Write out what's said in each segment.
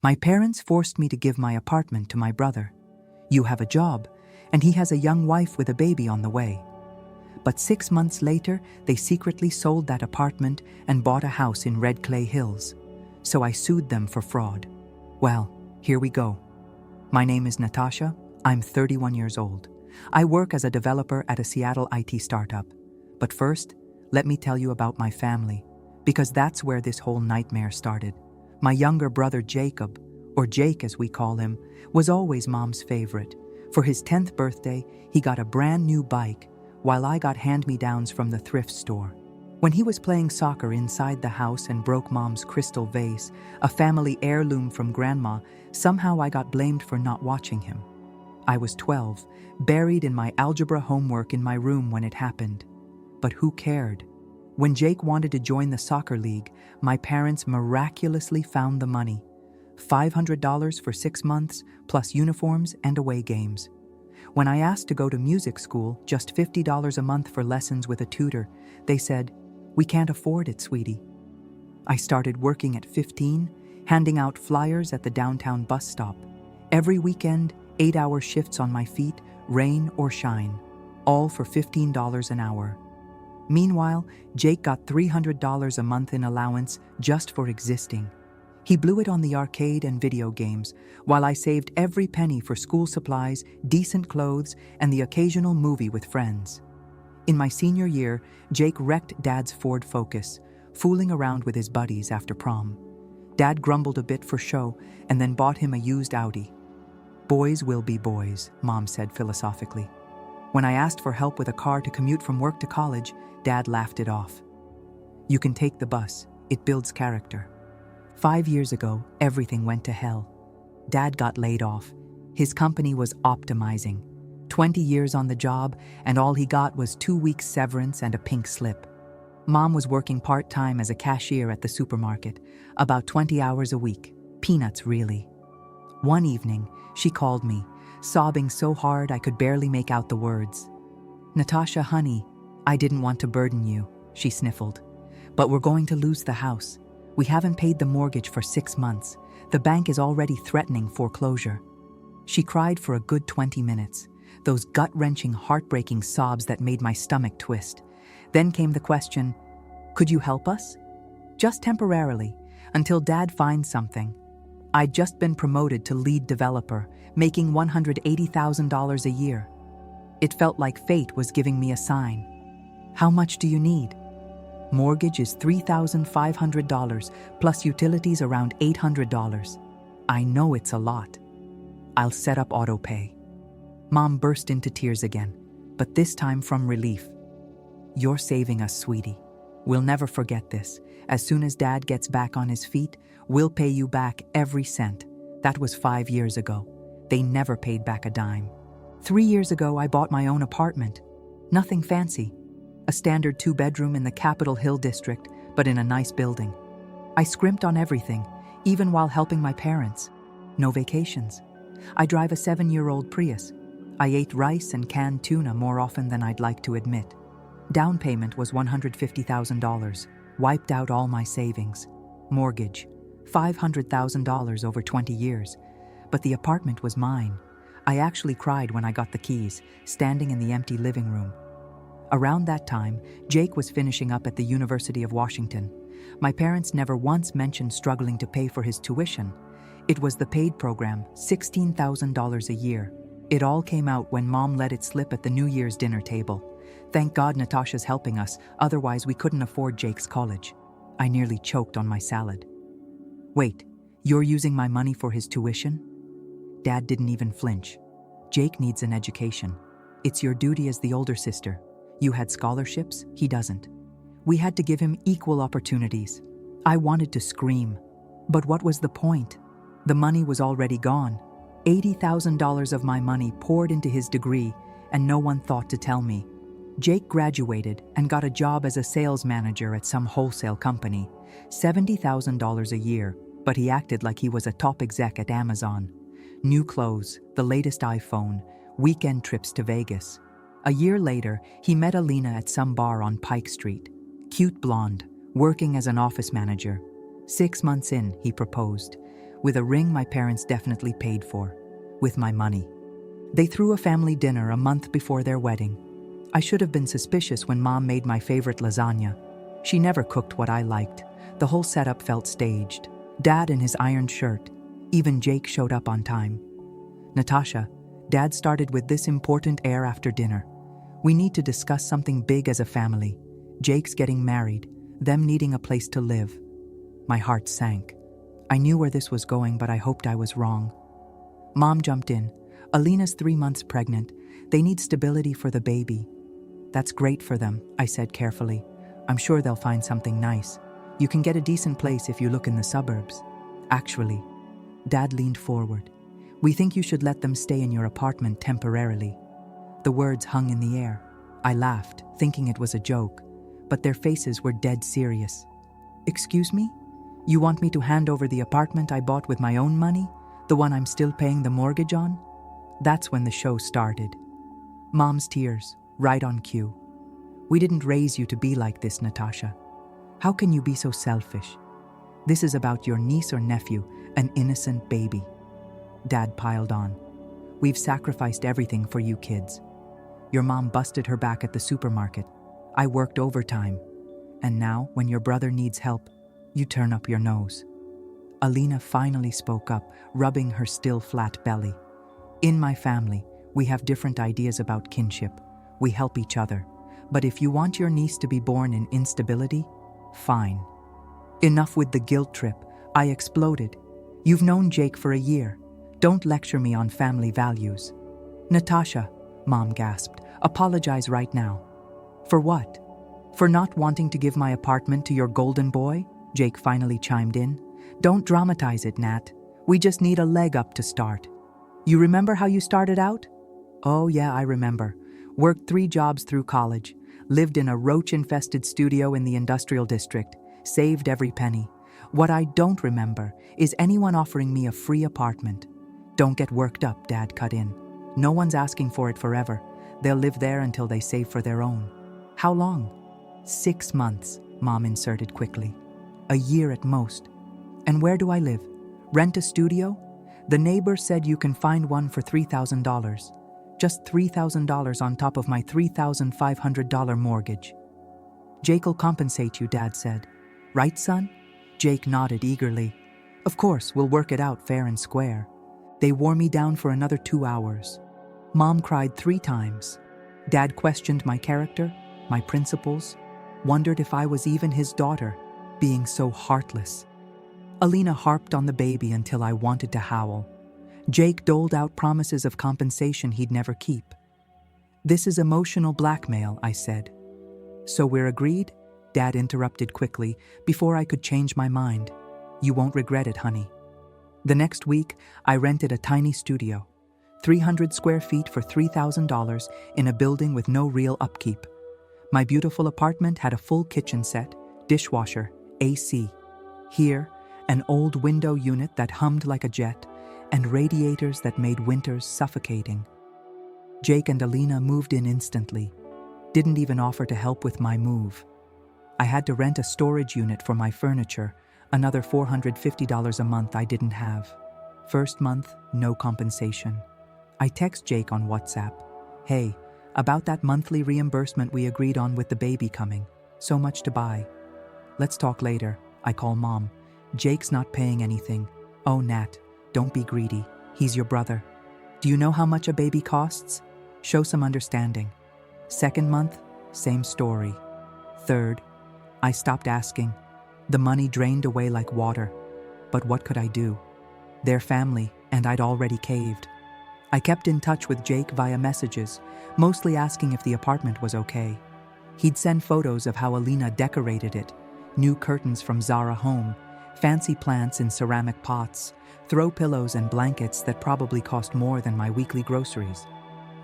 My parents forced me to give my apartment to my brother. You have a job, and he has a young wife with a baby on the way. But 6 months later, they secretly sold that apartment and bought a house in Red Clay Hills. So I sued them for fraud. Well, here we go. My name is Natasha. I'm 31 years old. I work as a developer at a Seattle IT startup. But first, let me tell you about my family, because that's where this whole nightmare started. My younger brother Jacob, or Jake as we call him, was always Mom's favorite. For his 10th birthday, he got a brand new bike, while I got hand-me-downs from the thrift store. When he was playing soccer inside the house and broke Mom's crystal vase, a family heirloom from Grandma, somehow I got blamed for not watching him. I was 12, buried in my algebra homework in my room when it happened. But who cared? When Jake wanted to join the soccer league, my parents miraculously found the money. $500 for 6 months, plus uniforms and away games. When I asked to go to music school, just $50 a month for lessons with a tutor, they said, "We can't afford it, sweetie." I started working at 15, handing out flyers at the downtown bus stop. Every weekend, 8-hour shifts on my feet, rain or shine, all for $15 an hour. Meanwhile, Jake got $300 a month in allowance just for existing. He blew it on the arcade and video games, while I saved every penny for school supplies, decent clothes, and the occasional movie with friends. In my senior year, Jake wrecked Dad's Ford Focus, fooling around with his buddies after prom. Dad grumbled a bit for show and then bought him a used Audi. "Boys will be boys," Mom said philosophically. When I asked for help with a car to commute from work to college, Dad laughed it off. "You can take the bus. It builds character." 5 years ago, everything went to hell. Dad got laid off. His company was optimizing. 20 years on the job, and all he got was 2 weeks severance and a pink slip. Mom was working part-time as a cashier at the supermarket, about 20 hours a week. Peanuts, really. One evening, she called me, sobbing so hard I could barely make out the words. "Natasha, honey, I didn't want to burden you," she sniffled. "But we're going to lose the house. We haven't paid the mortgage for 6 months. The bank is already threatening foreclosure." She cried for a good 20 minutes, those gut-wrenching, heartbreaking sobs that made my stomach twist. Then came the question, "Could you help us?" "Just temporarily, until Dad finds something." I'd just been promoted to lead developer, making $180,000 a year. It felt like fate was giving me a sign. "How much do you need?" "Mortgage is $3,500, plus utilities around $800. "I know it's a lot." "I'll set up auto pay." Mom burst into tears again, but this time from relief. "You're saving us, sweetie. We'll never forget this. As soon as Dad gets back on his feet, we'll pay you back every cent." That was 5 years ago. They never paid back a dime. 3 years ago, I bought my own apartment. Nothing fancy. A standard 2-bedroom in the Capitol Hill district, but in a nice building. I scrimped on everything, even while helping my parents. No vacations. I drive a 7-year-old Prius. I ate rice and canned tuna more often than I'd like to admit. Down payment was $150,000. Wiped out all my savings. Mortgage, $500,000 over 20 years. But the apartment was mine. I actually cried when I got the keys, standing in the empty living room. Around that time, Jake was finishing up at the University of Washington. My parents never once mentioned struggling to pay for his tuition. It was the paid program, $16,000 a year. It all came out when Mom let it slip at the New Year's dinner table. Thank God Natasha's helping us, otherwise we couldn't afford Jake's college. I nearly choked on my salad. "Wait, you're using my money for his tuition?" Dad didn't even flinch. "Jake needs an education. It's your duty as the older sister. You had scholarships, he doesn't. We had to give him equal opportunities." I wanted to scream. But what was the point? The money was already gone. $80,000 of my money poured into his degree, and no one thought to tell me. Jake graduated and got a job as a sales manager at some wholesale company. $70,000 a year, but he acted like he was a top exec at Amazon. New clothes, the latest iPhone, weekend trips to Vegas. A year later, he met Alina at some bar on Pike Street. Cute blonde, working as an office manager. 6 months in, he proposed. with a ring my parents definitely paid for, with my money. They threw a family dinner a month before their wedding. I should have been suspicious when Mom made my favorite lasagna. She never cooked what I liked. The whole setup felt staged. Dad in his ironed shirt. Even Jake showed up on time. Natasha, Dad started with this important air after dinner. We need to discuss something big as a family. Jake's getting married, them needing a place to live. My heart sank. I knew where this was going, but I hoped I was wrong. Mom jumped in. Alina's 3 months pregnant. They need stability for the baby. That's great for them, I said carefully. I'm sure they'll find something nice. You can get a decent place if you look in the suburbs. Actually, Dad leaned forward. We think you should let them stay in your apartment temporarily. The words hung in the air. I laughed, thinking it was a joke, but their faces were dead serious. Excuse me? You want me to hand over the apartment I bought with my own money? The one I'm still paying the mortgage on? That's when the show started. Mom's tears, right on cue. We didn't raise you to be like this, Natasha. How can you be so selfish? This is about your niece or nephew, an innocent baby. Dad piled on. We've sacrificed everything for you kids. Your mom busted her back at the supermarket. I worked overtime. And now, when your brother needs help, you turn up your nose. Alina finally spoke up, rubbing her still flat belly. In my family, we have different ideas about kinship. We help each other. But if you want your niece to be born in instability, fine. Enough with the guilt trip. I exploded. You've known Jake for a year. Don't lecture me on family values. Natasha, Mom gasped, apologize right now. For what? For not wanting to give my apartment to your golden boy? Jake finally chimed in. Don't dramatize it, Nat. We just need a leg up to start. You remember how you started out? Oh yeah, I remember. Worked 3 jobs through college. Lived in a roach-infested studio in the industrial district. Saved every penny. What I don't remember is anyone offering me a free apartment. Don't get worked up, Dad cut in. No one's asking for it forever. They'll live there until they save for their own. How long? 6 months, Mom inserted quickly. A year at most. And where do I live? Rent a studio? The neighbor said you can find one for $3,000. Just $3,000 on top of my $3,500 mortgage. Jake'll compensate you, Dad said. Right, son? Jake nodded eagerly. Of course, we'll work it out fair and square. They wore me down for another 2 hours. Mom cried 3 times. Dad questioned my character, my principles, wondered if I was even his daughter, being so heartless. Alina harped on the baby until I wanted to howl. Jake doled out promises of compensation he'd never keep. This is emotional blackmail, I said. So we're agreed? Dad interrupted quickly before I could change my mind. You won't regret it, honey. The next week, I rented a tiny studio, 300 square feet for $3,000 in a building with no real upkeep. My beautiful apartment had a full kitchen set, dishwasher, AC. Here, an old window unit that hummed like a jet, and radiators that made winters suffocating. Jake and Alina moved in instantly, didn't even offer to help with my move. I had to rent a storage unit for my furniture, another $450 a month I didn't have. First month, no compensation. I text Jake on WhatsApp. Hey, about that monthly reimbursement we agreed on with the baby coming. So much to buy. Let's talk later. I call Mom. Jake's not paying anything. Oh, Nat, don't be greedy. He's your brother. Do you know how much a baby costs? Show some understanding. Second month, same story. Third, I stopped asking. The money drained away like water. But what could I do? Their family, and I'd already caved. I kept in touch with Jake via messages, mostly asking if the apartment was okay. He'd send photos of how Alina decorated it, new curtains from Zara Home, fancy plants in ceramic pots, throw pillows and blankets that probably cost more than my weekly groceries.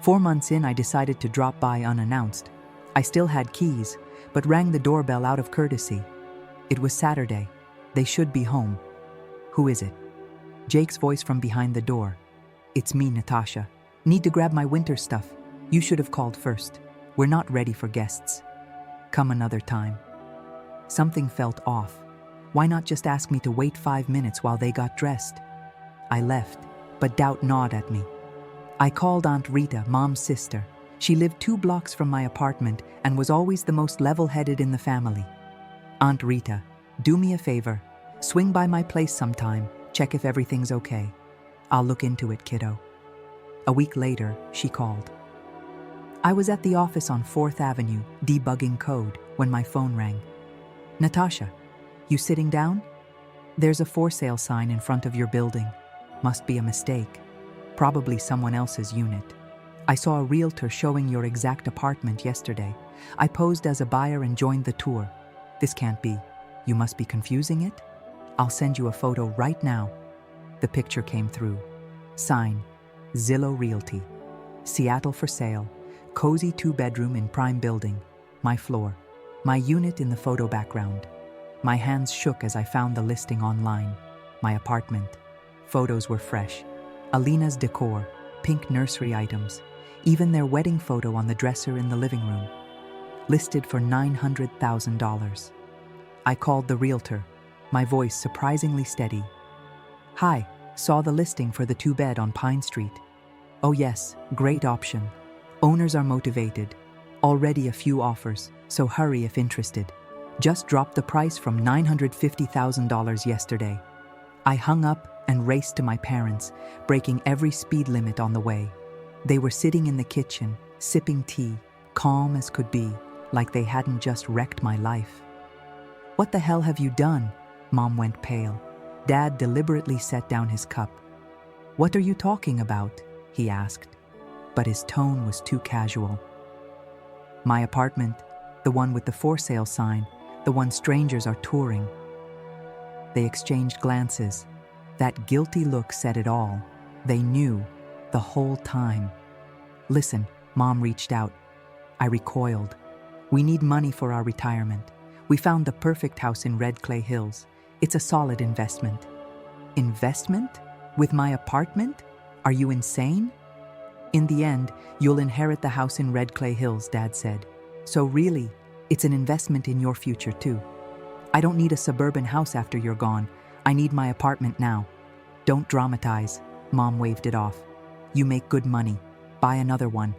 4 months in, I decided to drop by unannounced. I still had keys, but rang the doorbell out of courtesy. It was Saturday. They should be home. Who is it? Jake's voice from behind the door. It's me, Natasha. Need to grab my winter stuff. You should have called first. We're not ready for guests. Come another time. Something felt off. Why not just ask me to wait 5 minutes while they got dressed? I left, but doubt gnawed at me. I called Aunt Rita, Mom's sister. She lived 2 blocks from my apartment and was always the most level-headed in the family. Aunt Rita, do me a favor. Swing by my place sometime, check if everything's okay. I'll look into it, kiddo. A week later, she called. I was at the office on 4th Avenue, debugging code, when my phone rang. Natasha, you sitting down? There's a for sale sign in front of your building. Must be a mistake. Probably someone else's unit. I saw a realtor showing your exact apartment yesterday. I posed as a buyer and joined the tour. This can't be. You must be confusing it? I'll send you a photo right now. The picture came through. Sign, Zillow Realty. Seattle for sale. Cozy 2-bedroom in prime building. My floor. My unit in the photo background. My hands shook as I found the listing online. My apartment. Photos were fresh. Alina's decor, pink nursery items, even their wedding photo on the dresser in the living room. Listed for $900,000. I called the realtor, my voice surprisingly steady. Hi, saw the listing for the 2-bed on Pine Street. Oh yes, great option. Owners are motivated. Already a few offers, so hurry if interested. Just dropped the price from $950,000 yesterday. I hung up and raced to my parents, breaking every speed limit on the way. They were sitting in the kitchen, sipping tea, calm as could be, like they hadn't just wrecked my life. What the hell have you done? Mom went pale. Dad deliberately set down his cup. What are you talking about? He asked, but his tone was too casual. My apartment, the one with the for sale sign, the one strangers are touring. They exchanged glances. That guilty look said it all. They knew, the whole time. Listen, Mom reached out. I recoiled. We need money for our retirement. We found the perfect house in Red Clay Hills. It's a solid investment. Investment? With my apartment? Are you insane? In the end, you'll inherit the house in Red Clay Hills, Dad said. So really, it's an investment in your future too. I don't need a suburban house after you're gone. I need my apartment now. Don't dramatize. Mom waved it off. You make good money. Buy another one.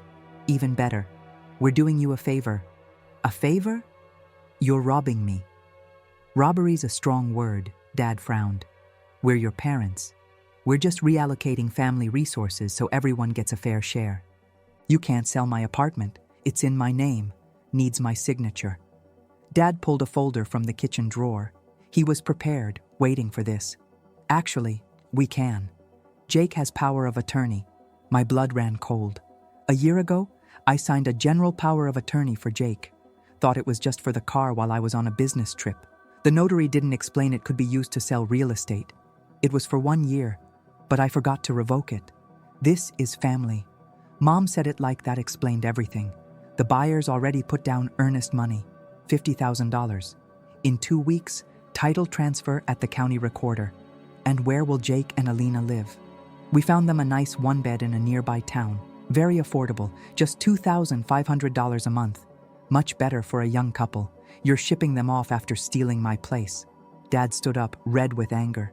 Even better. We're doing you a favor. A favor? You're robbing me. Robbery's a strong word, Dad frowned. We're your parents. We're just reallocating family resources so everyone gets a fair share. You can't sell my apartment. It's in my name. Needs my signature. Dad pulled a folder from the kitchen drawer. He was prepared, waiting for this. Actually, we can. Jake has power of attorney. My blood ran cold. A year ago, I signed a general power of attorney for Jake. Thought it was just for the car while I was on a business trip. The notary didn't explain it could be used to sell real estate. It was for 1 year, but I forgot to revoke it. This is family. Mom said it like that explained everything. The buyers already put down earnest money, $50,000. In 2 weeks, title transfer at the county recorder. And where will Jake and Alina live? We found them a nice 1-bed in a nearby town. Very affordable, just $2,500 a month. Much better for a young couple. You're shipping them off after stealing my place. Dad stood up, red with anger.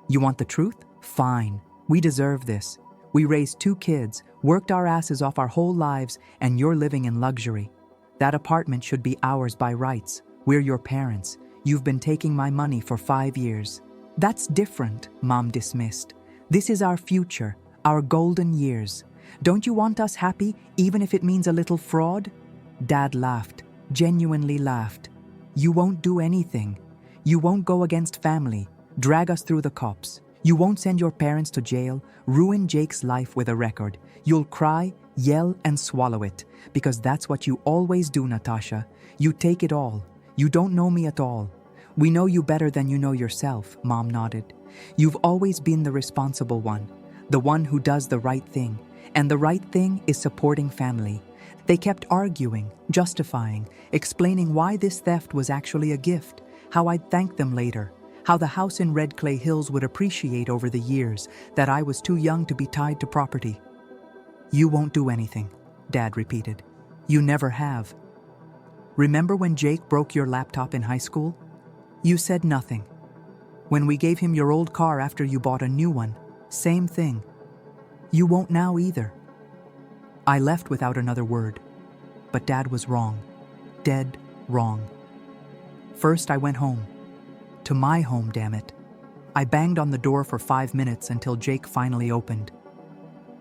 You want the truth? Fine. We deserve this. We raised 2 kids, worked our asses off our whole lives, and you're living in luxury. That apartment should be ours by rights. We're your parents. You've been taking my money for 5 years. That's different, Mom dismissed. This is our future, our golden years. Don't you want us happy, even if it means a little fraud? Dad laughed, genuinely laughed. You won't do anything. You won't go against family, drag us through the cops. You won't send your parents to jail, ruin Jake's life with a record. You'll cry, yell, and swallow it, because that's what you always do, Natasha. You take it all. You don't know me at all. We know you better than you know yourself, Mom nodded. You've always been the responsible one, the one who does the right thing, and the right thing is supporting family. They kept arguing, justifying, explaining why this theft was actually a gift, how I'd thank them later, how the house in Red Clay Hills would appreciate over the years, that I was too young to be tied to property. You won't do anything, Dad repeated. You never have. Remember when Jake broke your laptop in high school? You said nothing. When we gave him your old car after you bought a new one, Same thing. You won't now either. I left without another word. But Dad was wrong. Dead wrong. First I went home. To my home, damn it. I banged on the door for 5 minutes until Jake finally opened.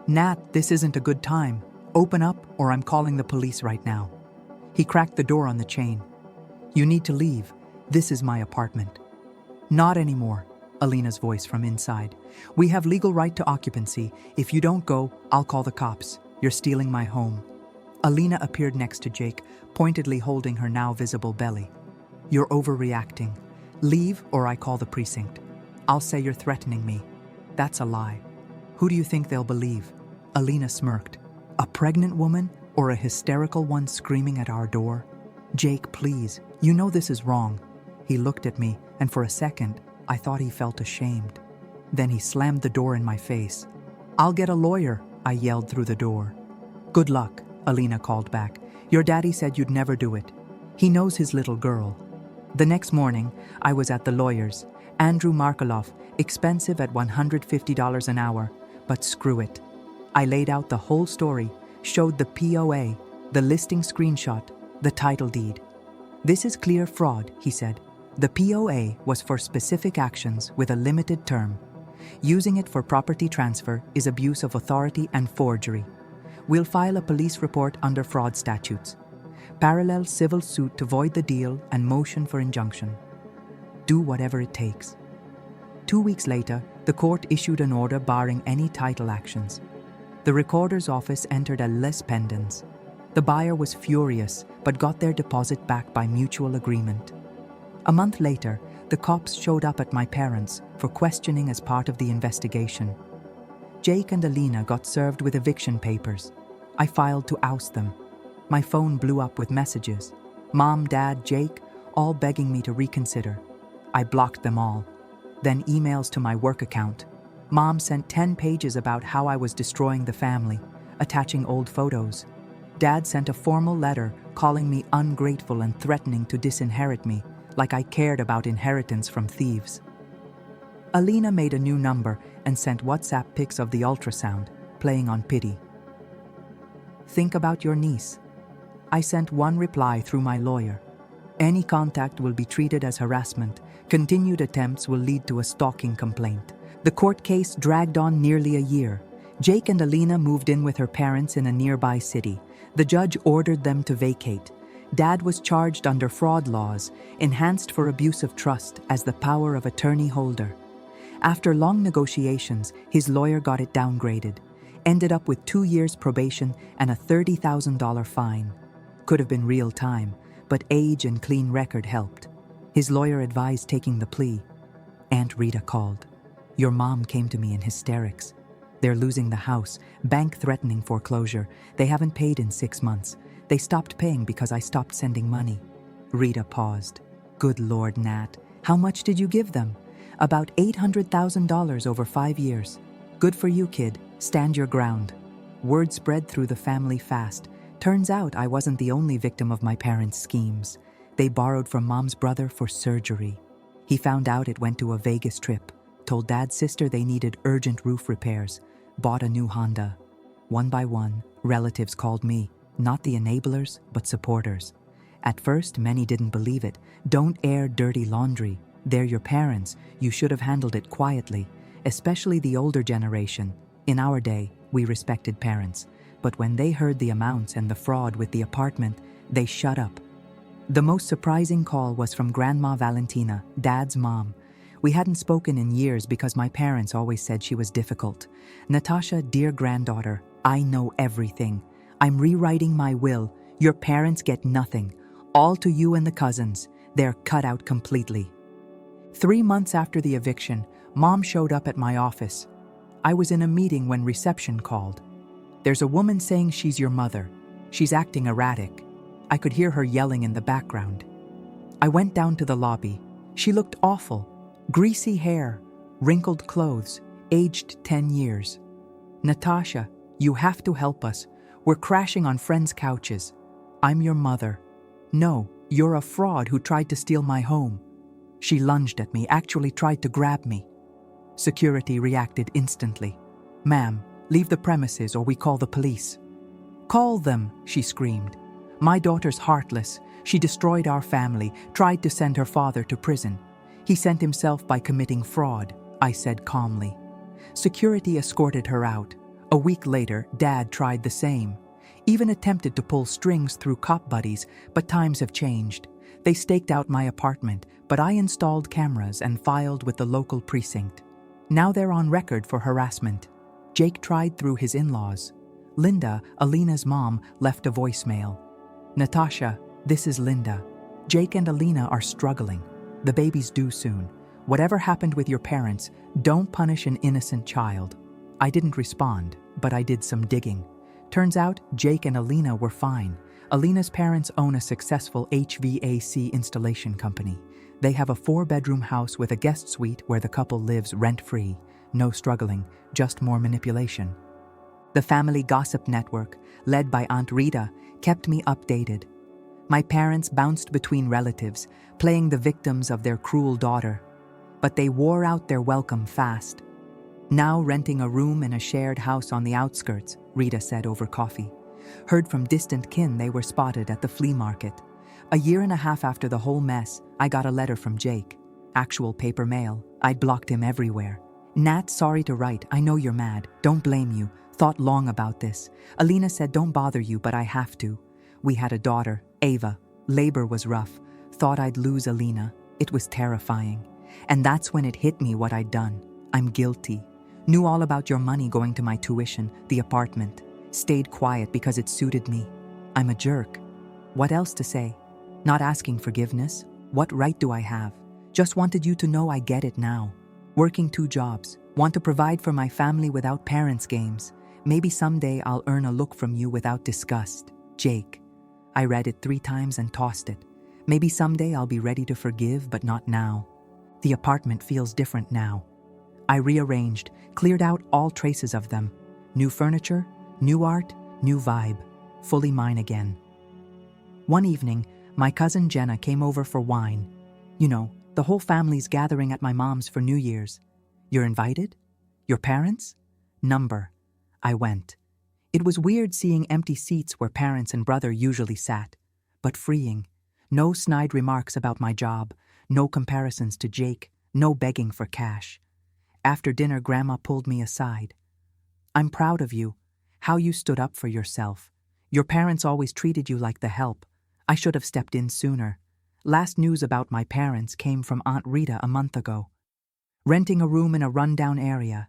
Nat, this isn't a good time. Open up or I'm calling the police right now. He cracked the door on the chain. You need to leave. This is my apartment. Not anymore, Alina's voice from inside. We have legal right to occupancy. If you don't go, I'll call the cops. You're stealing my home. Alina appeared next to Jake, pointedly holding her now visible belly. You're overreacting. Leave or I call the precinct. I'll say you're threatening me. That's a lie. Who do you think they'll believe? Alina smirked. A pregnant woman or a hysterical one screaming at our door? Jake, please, you know this is wrong. He looked at me, and for a second, I thought he felt ashamed. Then he slammed the door in my face. I'll get a lawyer, I yelled through the door. Good luck, Alina called back. Your daddy said you'd never do it. He knows his little girl. The next morning, I was at the lawyer's. Andrew Markaloff, expensive at $150 an hour, but screw it. I laid out the whole story, showed the POA, the listing screenshot, the title deed. This is clear fraud, he said. The POA was for specific actions with a limited term. Using it for property transfer is abuse of authority and forgery. We'll file a police report under fraud statutes. Parallel civil suit to void the deal and motion for injunction. Do whatever it takes. 2 weeks later, the court issued an order barring any title actions. The recorder's office entered a lis pendens. The buyer was furious, but got their deposit back by mutual agreement. A month later, the cops showed up at my parents' for questioning as part of the investigation. Jake and Alina got served with eviction papers. I filed to oust them. My phone blew up with messages. Mom, Dad, Jake, all begging me to reconsider. I blocked them all. Then emails to my work account. Mom sent 10 pages about how I was destroying the family, attaching old photos. Dad sent a formal letter calling me ungrateful and threatening to disinherit me, like I cared about inheritance from thieves. Alina made a new number and sent WhatsApp pics of the ultrasound, playing on pity. Think about your niece. I sent one reply through my lawyer. Any contact will be treated as harassment. Continued attempts will lead to a stalking complaint. The court case dragged on nearly a year. Jake and Alina moved in with her parents in a nearby city. The judge ordered them to vacate. Dad was charged under fraud laws, enhanced for abuse of trust as the power of attorney holder. After long negotiations, his lawyer got it downgraded. Ended up with 2 years probation and a $30,000 fine. Could have been real time, but age and clean record helped. His lawyer advised taking the plea. Aunt Rita called. Your mom came to me in hysterics. They're losing the house, bank threatening foreclosure. They haven't paid in 6 months. They stopped paying because I stopped sending money. Rita paused. Good Lord, Nat, how much did you give them? About $800,000 over 5 years. Good for you, kid. Stand your ground. Word spread through the family fast. Turns out I wasn't the only victim of my parents' schemes. They borrowed from Mom's brother for surgery. He found out it went to a Vegas trip, told Dad's sister they needed urgent roof repairs, bought a new Honda. One by one, relatives called me, not the enablers, but supporters. At first, many didn't believe it. Don't air dirty laundry. They're your parents. You should have handled it quietly, especially the older generation. In our day, we respected parents. But when they heard the amounts and the fraud with the apartment, they shut up. The most surprising call was from Grandma Valentina, Dad's mom. We hadn't spoken in years because my parents always said she was difficult. Natasha, dear granddaughter, I know everything. I'm rewriting my will. Your parents get nothing. All to you and the cousins. They're cut out completely. 3 months after the eviction, Mom showed up at my office. I was in a meeting when reception called. There's a woman saying she's your mother. She's acting erratic. I could hear her yelling in the background. I went down to the lobby. She looked awful. Greasy hair, wrinkled clothes, aged 10 years. Natasha, you have to help us. We're crashing on friends' couches. I'm your mother. No, you're a fraud who tried to steal my home. She lunged at me, actually tried to grab me. Security reacted instantly. "Ma'am, leave the premises or we call the police." "Call them," she screamed. "My daughter's heartless. She destroyed our family, tried to send her father to prison. He sent himself by committing fraud," I said calmly. Security escorted her out. A week later, Dad tried the same. Even attempted to pull strings through cop buddies, but times have changed. They staked out my apartment, but I installed cameras and filed with the local precinct. Now they're on record for harassment. Jake tried through his in-laws. Linda, Alina's mom, left a voicemail. "Natasha, this is Linda. Jake and Alina are struggling. The baby's due soon. Whatever happened with your parents, don't punish an innocent child." I didn't respond, but I did some digging. Turns out Jake and Alina were fine. Alina's parents own a successful HVAC installation company. They have a 4-bedroom house with a guest suite where the couple lives rent-free. No struggling, just more manipulation. The family gossip network, led by Aunt Rita, kept me updated. My parents bounced between relatives, playing the victims of their cruel daughter. But they wore out their welcome fast. "Now renting a room in a shared house on the outskirts," Rita said over coffee. Heard from distant kin they were spotted at the flea market. A year and a half after the whole mess, I got a letter from Jake. Actual paper mail. I'd blocked him everywhere. "Nat, sorry to write. I know you're mad. Don't blame you. Thought long about this. Alina said don't bother you, but I have to. We had a daughter, Ava. Labor was rough. Thought I'd lose Alina. It was terrifying. And that's when it hit me what I'd done. I'm guilty. Knew all about your money going to my tuition, the apartment. Stayed quiet because it suited me. I'm a jerk. What else to say? Not asking forgiveness? What right do I have? Just wanted you to know I get it now. Working 2 jobs. Want to provide for my family without parents' games. Maybe someday I'll earn a look from you without disgust. Jake." I read it 3 times and tossed it. Maybe someday I'll be ready to forgive, but not now. The apartment feels different now. I rearranged, cleared out all traces of them. New furniture, new art, new vibe. Fully mine again. One evening, my cousin Jenna came over for wine. You know, the whole family's gathering at my mom's for New Year's. "You're invited? Your parents?" "Number." I went. It was weird seeing empty seats where parents and brother usually sat, but freeing. No snide remarks about my job, no comparisons to Jake, no begging for cash. After dinner, Grandma pulled me aside. "I'm proud of you, how you stood up for yourself. Your parents always treated you like the help. I should have stepped in sooner. Last news about my parents came from Aunt Rita a month ago. Renting a room in a rundown area.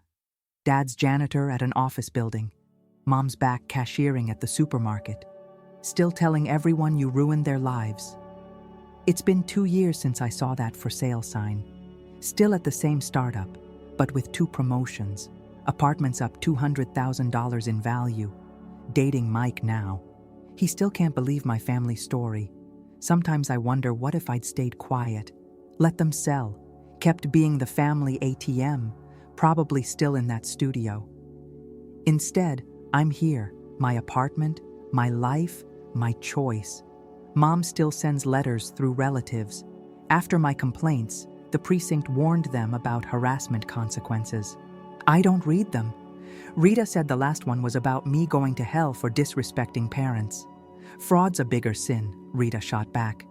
Dad's janitor at an office building. Mom's back cashiering at the supermarket. Still telling everyone you ruined their lives. It's been 2 years since I saw that for sale sign. Still at the same startup, but with 2 promotions. Apartments up $200,000 in value. Dating Mike now. He still can't believe my family story. Sometimes I wonder what if I'd stayed quiet. Let them sell. Kept being the family ATM. Probably still in that studio. Instead, I'm here. My apartment, my life, my choice. Mom still sends letters through relatives. After my complaints, the precinct warned them about harassment consequences. I don't read them. Rita said the last one was about me going to hell for disrespecting parents. Fraud's a bigger sin, Rita shot back.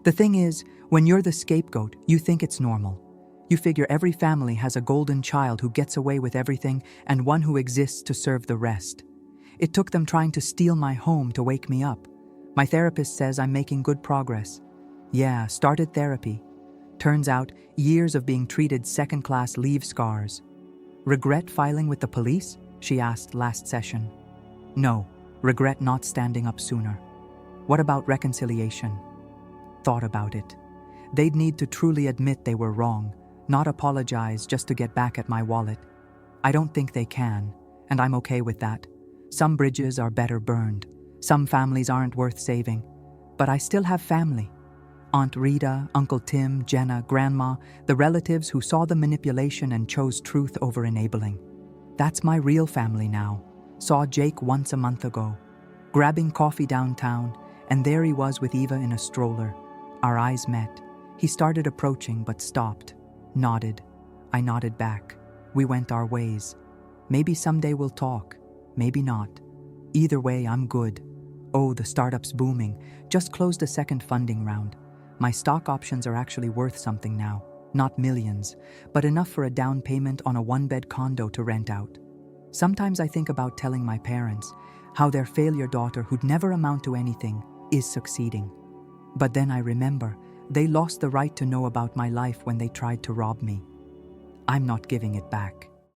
The thing is, when you're the scapegoat, you think it's normal. You figure every family has a golden child who gets away with everything and one who exists to serve the rest. It took them trying to steal my home to wake me up. My therapist says I'm making good progress. Yeah, started therapy. Turns out, years of being treated second-class leave scars. Regret filing with the police? She asked last session. No, regret not standing up sooner. What about reconciliation? Thought about it. They'd need to truly admit they were wrong, not apologize just to get back at my wallet. I don't think they can, and I'm okay with that. Some bridges are better burned. Some families aren't worth saving. But I still have family. Aunt Rita, Uncle Tim, Jenna, Grandma, the relatives who saw the manipulation and chose truth over enabling. That's my real family now. Saw Jake once a month ago. Grabbing coffee downtown, and there he was with Eva in a stroller. Our eyes met. He started approaching but stopped. Nodded. I nodded back. We went our ways. Maybe someday we'll talk, maybe not. Either way, I'm good. Oh, the startup's booming. Just closed a second funding round. My stock options are actually worth something now. Not millions, but enough for a down payment on a one-bed condo to rent out. Sometimes I think about telling my parents how their failure daughter, who'd never amount to anything, is succeeding. But then I remember they lost the right to know about my life when they tried to rob me. I'm not giving it back.